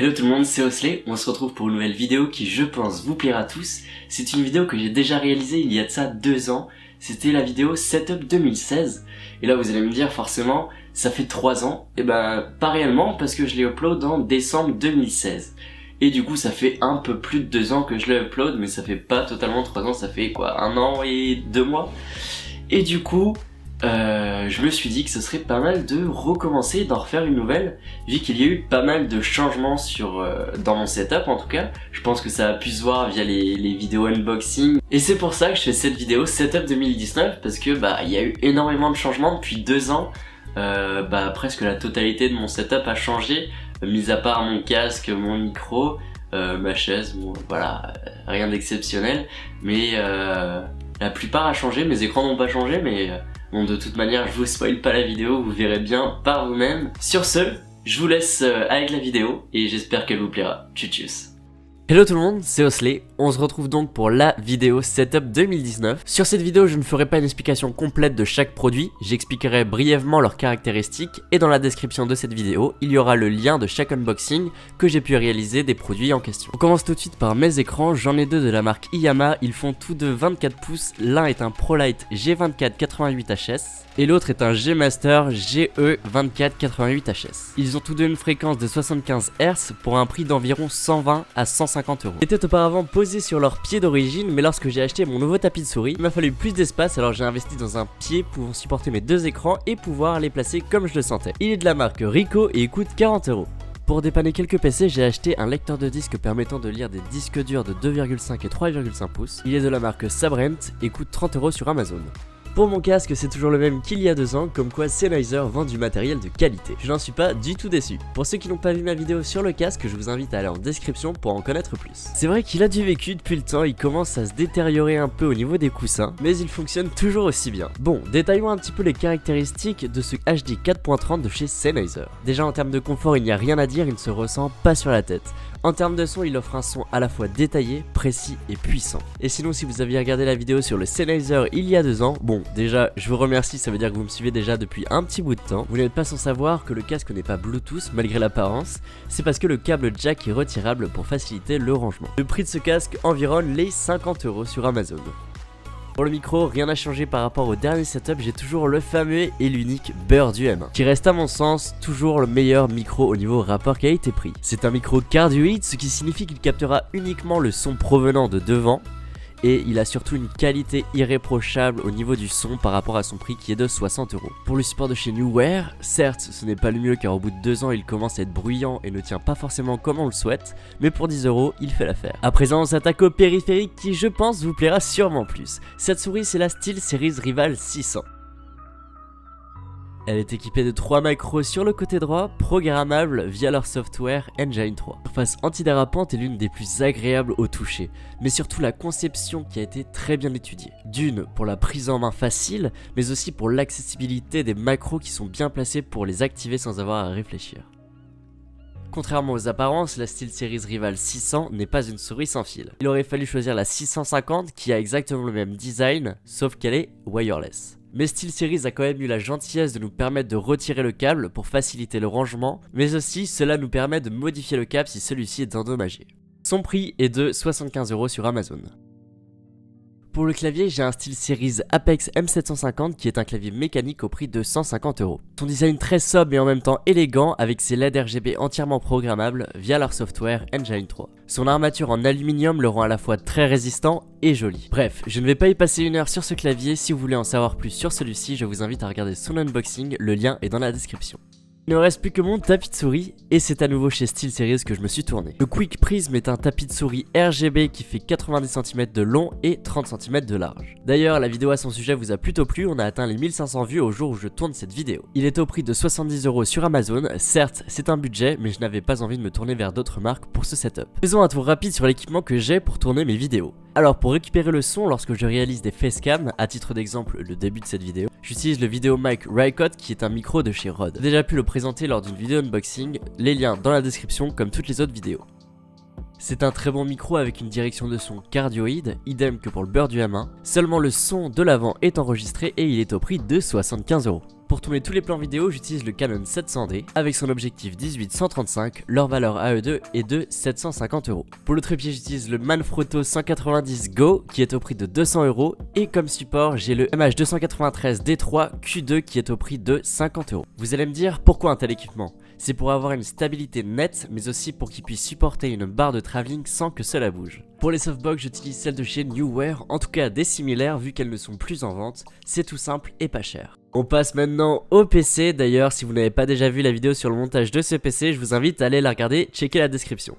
Hello tout le monde, c'est Osley, on se retrouve pour une nouvelle vidéo qui je pense vous plaira tous. C'est une vidéo que j'ai déjà réalisée il y a de ça 2 ans, c'était la vidéo Setup 2016. Et là vous allez me dire forcément, ça fait 3 ans, et ben pas réellement parce que je l'ai upload en décembre 2016. Et du coup ça fait un peu plus de 2 ans que je l'ai upload, mais ça fait pas totalement 3 ans, ça fait quoi, 1 an et 2 mois. Et du coup, je me suis dit que ce serait pas mal de recommencer, d'en refaire une nouvelle, vu qu'il y a eu pas mal de changements dans mon setup en tout cas. Je pense que ça a pu se voir via les vidéos unboxing. Et c'est pour ça que je fais cette vidéo Setup 2019, parce que il y a eu énormément de changements depuis 2 ans. Presque la totalité de mon setup a changé, mis à part mon casque, mon micro, ma chaise, bon, voilà, rien d'exceptionnel. Mais la plupart a changé, mes écrans n'ont pas changé, mais bon, de toute manière, je vous spoil pas la vidéo, vous verrez bien par vous-même. Sur ce, je vous laisse avec la vidéo et j'espère qu'elle vous plaira. Tchuss. Hello tout le monde, c'est Osley. On se retrouve donc pour la vidéo Setup 2019. Sur cette vidéo, je ne ferai pas une explication complète de chaque produit, j'expliquerai brièvement leurs caractéristiques et dans la description de cette vidéo, il y aura le lien de chaque unboxing que j'ai pu réaliser des produits en question. On commence tout de suite par mes écrans, j'en ai 2 de la marque Iyama, ils font tous deux 24 pouces, l'un est un ProLight G24 88HS et l'autre est un G-Master GE24 88HS. Ils ont tous deux une fréquence de 75 Hz pour un prix d'environ 120 à 150 euros. Ils étaient auparavant posés sur leur pied d'origine, mais lorsque j'ai acheté mon nouveau tapis de souris, il m'a fallu plus d'espace, alors j'ai investi dans un pied pouvant supporter mes 2 écrans et pouvoir les placer comme je le sentais. Il est de la marque Ricoh et il coûte 40 euros. Pour dépanner quelques PC, j'ai acheté un lecteur de disques permettant de lire des disques durs de 2,5 et 3,5 pouces. Il est de la marque Sabrent et coûte 30 euros sur Amazon. Pour mon casque, c'est toujours le même qu'il y a 2 ans, comme quoi Sennheiser vend du matériel de qualité. Je n'en suis pas du tout déçu. Pour ceux qui n'ont pas vu ma vidéo sur le casque, je vous invite à aller en description pour en connaître plus. C'est vrai qu'il a du vécu depuis le temps, il commence à se détériorer un peu au niveau des coussins, mais il fonctionne toujours aussi bien. Bon, détaillons un petit peu les caractéristiques de ce HD 4.30 de chez Sennheiser. Déjà en termes de confort, il n'y a rien à dire, il ne se ressent pas sur la tête. En termes de son, il offre un son à la fois détaillé, précis et puissant. Et sinon, si vous aviez regardé la vidéo sur le Sennheiser il y a 2 ans, bon, déjà, je vous remercie, ça veut dire que vous me suivez déjà depuis un petit bout de temps. Vous n'êtes pas sans savoir que le casque n'est pas Bluetooth malgré l'apparence, c'est parce que le câble jack est retirable pour faciliter le rangement. Le prix de ce casque environne les 50 euros sur Amazon. Pour le micro, rien n'a changé par rapport au dernier setup, j'ai toujours le fameux et l'unique Bure du M1, qui reste à mon sens toujours le meilleur micro au niveau rapport qualité-prix. C'est un micro cardioïde, ce qui signifie qu'il captera uniquement le son provenant de devant, et il a surtout une qualité irréprochable au niveau du son par rapport à son prix qui est de 60 euros. Pour le support de chez Neoware, certes ce n'est pas le mieux car au bout de 2 ans il commence à être bruyant et ne tient pas forcément comme on le souhaite, mais pour 10 euros il fait l'affaire. À présent on s'attaque au périphérique qui je pense vous plaira sûrement plus. Cette souris c'est la SteelSeries Rival 600. Elle est équipée de 3 macros sur le côté droit, programmables via leur software Engine 3. La surface antidérapante est l'une des plus agréables au toucher, mais surtout la conception qui a été très bien étudiée. D'une, pour la prise en main facile, mais aussi pour l'accessibilité des macros qui sont bien placés pour les activer sans avoir à réfléchir. Contrairement aux apparences, la SteelSeries Rival 600 n'est pas une souris sans fil. Il aurait fallu choisir la 650 qui a exactement le même design, sauf qu'elle est wireless. Mais SteelSeries a quand même eu la gentillesse de nous permettre de retirer le câble pour faciliter le rangement, mais aussi cela nous permet de modifier le câble si celui-ci est endommagé. Son prix est de 75 euros sur Amazon. Pour le clavier, j'ai un SteelSeries Apex M750 qui est un clavier mécanique au prix de 150 euros. Son design très sobre et en même temps élégant avec ses LED RGB entièrement programmables via leur software Engine 3. Son armature en aluminium le rend à la fois très résistant et joli. Bref, je ne vais pas y passer 1 heure sur ce clavier, si vous voulez en savoir plus sur celui-ci, je vous invite à regarder son unboxing, le lien est dans la description. Il ne reste plus que mon tapis de souris et c'est à nouveau chez SteelSeries que je me suis tourné. Le Quick Prism est un tapis de souris RGB qui fait 90 cm de long et 30 cm de large. D'ailleurs, la vidéo à son sujet vous a plutôt plu, on a atteint les 1500 vues au jour où je tourne cette vidéo. Il est au prix de 70 euros sur Amazon, certes c'est un budget mais je n'avais pas envie de me tourner vers d'autres marques pour ce setup. Faisons un tour rapide sur l'équipement que j'ai pour tourner mes vidéos. Alors pour récupérer le son lorsque je réalise des facecam, à titre d'exemple le début de cette vidéo, j'utilise le VideoMic Rycote qui est un micro de chez Rode. J'ai déjà pu le présenter lors d'une vidéo unboxing, les liens dans la description comme toutes les autres vidéos. C'est un très bon micro avec une direction de son cardioïde, idem que pour le Bure du M1, seulement le son de l'avant est enregistré et il est au prix de 75 euros. Pour tourner tous les plans vidéo, j'utilise le Canon 700D avec son objectif 18-135, leur valeur AE2 est de 750€. Pour le trépied, j'utilise le Manfrotto 190 Go qui est au prix de 200€ et comme support, j'ai le MH293 D3 Q2 qui est au prix de 50€. Vous allez me dire pourquoi un tel équipement? C'est pour avoir une stabilité nette, mais aussi pour qu'il puisse supporter une barre de travelling sans que cela bouge. Pour les softbox, j'utilise celles de chez Neoware, en tout cas des similaires vu qu'elles ne sont plus en vente, c'est tout simple et pas cher. On passe maintenant au PC, d'ailleurs si vous n'avez pas déjà vu la vidéo sur le montage de ce PC, je vous invite à aller la regarder, checker la description.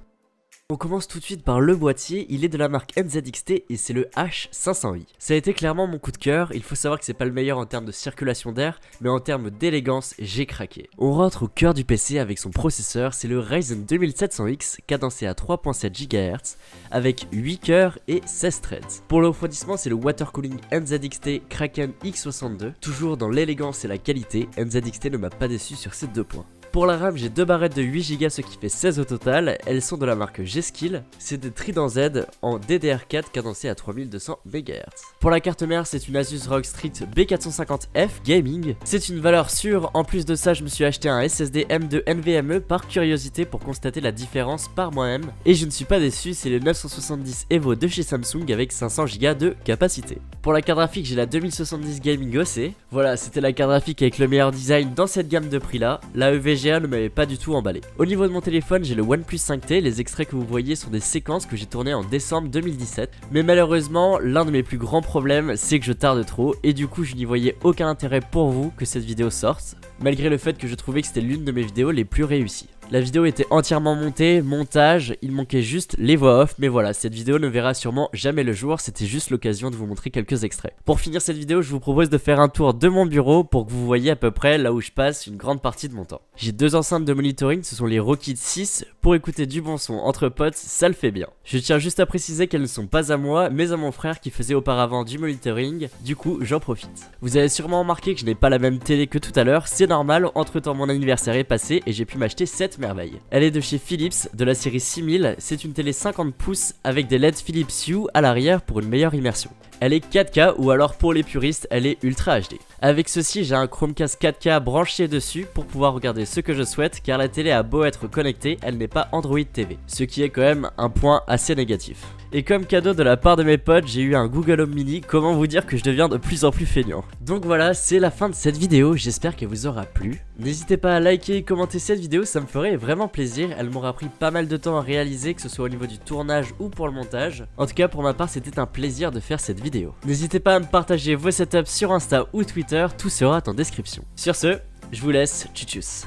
On commence tout de suite par le boîtier, il est de la marque NZXT et c'est le H500i. Ça a été clairement mon coup de cœur, il faut savoir que c'est pas le meilleur en termes de circulation d'air, mais en termes d'élégance, j'ai craqué. On rentre au cœur du PC avec son processeur, c'est le Ryzen 2700X cadencé à 3.7 GHz avec 8 cœurs et 16 threads. Pour le refroidissement, c'est le water cooling NZXT Kraken X62, toujours dans l'élégance et la qualité, NZXT ne m'a pas déçu sur ces deux points. Pour la RAM, j'ai deux barrettes de 8Go, ce qui fait 16 au total. Elles sont de la marque G-Skill. C'est des Trident Z en DDR4 cadencé à 3200 MHz. Pour la carte mère, c'est une Asus ROG Strix B450F Gaming. C'est une valeur sûre. En plus de ça, je me suis acheté un SSD M2 NVMe par curiosité pour constater la différence par moi-même. Et je ne suis pas déçu, c'est le 970 EVO de chez Samsung avec 500Go de capacité. Pour la carte graphique, j'ai la 2070 Gaming OC. Voilà, c'était la carte graphique avec le meilleur design dans cette gamme de prix là. La EVGA ne m'avait pas du tout emballé. Au niveau de mon téléphone, j'ai le OnePlus 5T, les extraits que vous voyez sont des séquences que j'ai tournées en décembre 2017. Mais malheureusement, l'un de mes plus grands problèmes, c'est que je tarde trop et du coup je n'y voyais aucun intérêt pour vous que cette vidéo sorte, malgré le fait que je trouvais que c'était l'une de mes vidéos les plus réussies. La vidéo était entièrement montée, montage, il manquait juste les voix off, mais voilà, cette vidéo ne verra sûrement jamais le jour, c'était juste l'occasion de vous montrer quelques extraits. Pour finir cette vidéo, je vous propose de faire un tour de mon bureau pour que vous voyez à peu près là où je passe une grande partie de mon temps. J'ai deux enceintes de monitoring, ce sont les Rokit 6, pour écouter du bon son entre potes, ça le fait bien. Je tiens juste à préciser qu'elles ne sont pas à moi, mais à mon frère qui faisait auparavant du monitoring, du coup j'en profite. Vous avez sûrement remarqué que je n'ai pas la même télé que tout à l'heure, c'est normal, entre temps mon anniversaire est passé et j'ai pu m'acheter cette merveille. Elle est de chez Philips, de la série 6000, c'est une télé 50 pouces avec des LED Philips Hue à l'arrière pour une meilleure immersion. Elle est 4K ou alors pour les puristes, elle est Ultra HD. Avec ceci, j'ai un Chromecast 4K branché dessus pour pouvoir regarder ce que je souhaite car la télé a beau être connectée, elle n'est pas Android TV, ce qui est quand même un point assez négatif. Et comme cadeau de la part de mes potes, j'ai eu un Google Home Mini, comment vous dire que je deviens de plus en plus feignant. Donc voilà, c'est la fin de cette vidéo, j'espère qu'elle vous aura plu. N'hésitez pas à liker et commenter cette vidéo, ça me ferait vraiment plaisir, elle m'aura pris pas mal de temps à réaliser, que ce soit au niveau du tournage ou pour le montage. En tout cas, pour ma part, c'était un plaisir de faire cette vidéo. N'hésitez pas à me partager vos setups sur Insta ou Twitter, tout sera en description. Sur ce, je vous laisse, tchuss.